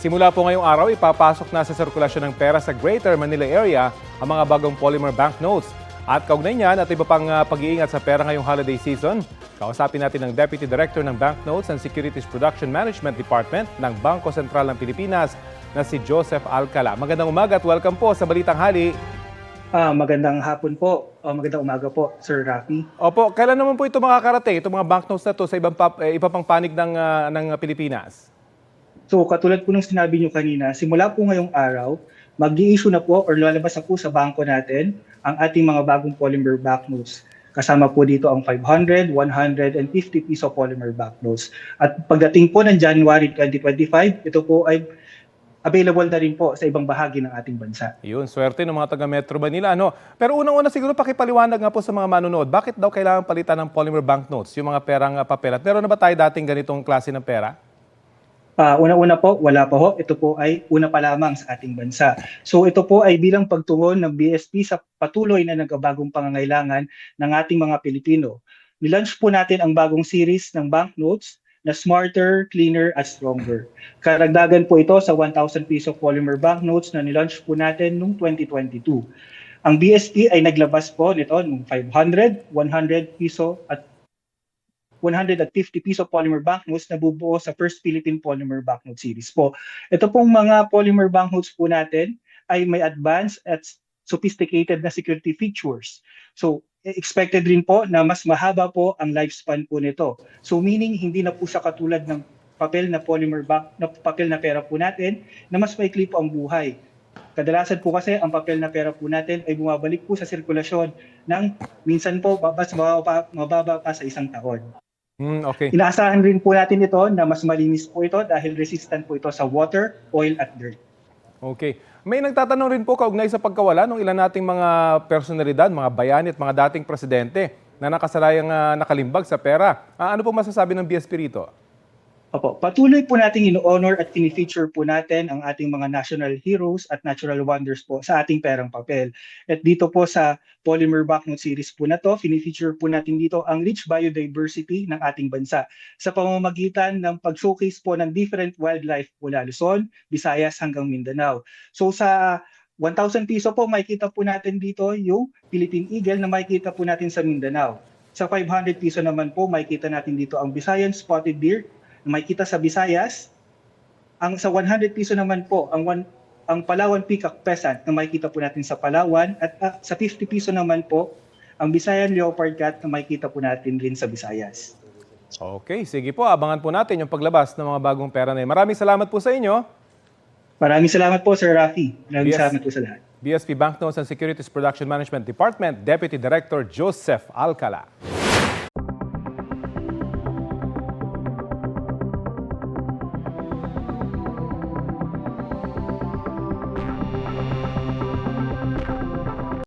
Simula po ngayong araw, ipapasok na sa sirkulasyon ng pera sa Greater Manila area ang mga bagong polymer banknotes. At kaugnay niyan at iba pang pag-iingat sa pera ngayong holiday season, kausapin natin ang Deputy Director ng Banknotes and Securities Production Management Department ng Bangko Sentral ng Pilipinas na si Joseph Alcala. Magandang umaga at welcome po sa Balitang Hali. Magandang hapon po. Magandang umaga po, Sir Rafi. Opo, kailan naman po ito makakarating, itong mga banknotes na to sa iba pang panig ng Pilipinas? So katulad po ng sinabi nyo kanina, simula po ngayong araw, mag-i-issue na po or lalabas na po sa bangko natin ang ating mga bagong polymer banknotes. Kasama po dito ang 500, 100, and 50 piso polymer banknotes. At pagdating po ng January 2025, ito po ay available na rin po sa ibang bahagi ng ating bansa. Yun, swerte ng mga taga Metro Manila. Ano? Pero unang-una siguro pakipaliwanag nga po sa mga manonood, bakit daw kailangan palitan ng polymer banknotes, yung mga perang papel? At meron na ba tayo dating ganitong klase ng pera? Una-una po, wala pa ho. Ito po ay una pa lamang sa ating bansa. So ito po ay bilang pagtugon ng BSP sa patuloy na nagbabagong pangangailangan ng ating mga Pilipino. Nilaunch po natin ang bagong series ng banknotes na Smarter, Cleaner at Stronger. Karagdagan po ito sa 1,000 piso polymer banknotes na nilaunch po natin noong 2022. Ang BSP ay naglabas po nito ng 500, 100 piso at 150 piso polymer banknotes na bubuo sa First Philippine Polymer Banknote Series po. Ito pong mga polymer banknotes po natin ay may advanced at sophisticated na security features. So, expected rin po na mas mahaba po ang lifespan po nito. So, meaning hindi na po siya katulad ng papel na polymer papel na pera po natin na mas maikli po ang buhay. Kadalasan po kasi ang papel na pera po natin ay bumabalik po sa sirkulasyon ng minsan po mababa pa sa isang taon. Okay. Inaasahan rin po natin ito na mas malinis po ito dahil resistant po ito sa water, oil at dirt. Okay. May nagtatanong rin po kaugnay sa pagkawala ng ilan nating mga personalidad, mga bayani at mga dating presidente na nakasalayang nakalimbag sa pera. Ano po masasabi ng BSP rito? Opo, patuloy po nating ino-honor at fini-feature po natin ang ating mga national heroes at natural wonders po sa ating perang papel. At dito po sa Polymer Banknote Series po na to, fini-feature po natin dito ang rich biodiversity ng ating bansa sa pamamagitan ng pag-showcase po ng different wildlife mula Luzon, Visayas hanggang Mindanao. So sa 1,000 piso po, makikita po natin dito yung Philippine Eagle na makikita po natin sa Mindanao. Sa 500 piso naman po, makikita natin dito ang Visayan Spotted Deer na makikita sa Visayas. Ang sa 100 piso naman po, ang Palawan Peacock Pheasant na makikita po natin sa Palawan at sa 50 piso naman po, ang Visayan Leopard Cat na makikita po natin rin sa Visayas. Okay, sige po, abangan po natin yung paglabas ng mga bagong pera na yun. Maraming salamat po sa inyo. Maraming salamat po, Sir Rafi. Maraming salamat po sa lahat. BSP Banknotes and Securities Production Management Department Deputy Director Joseph Alcala.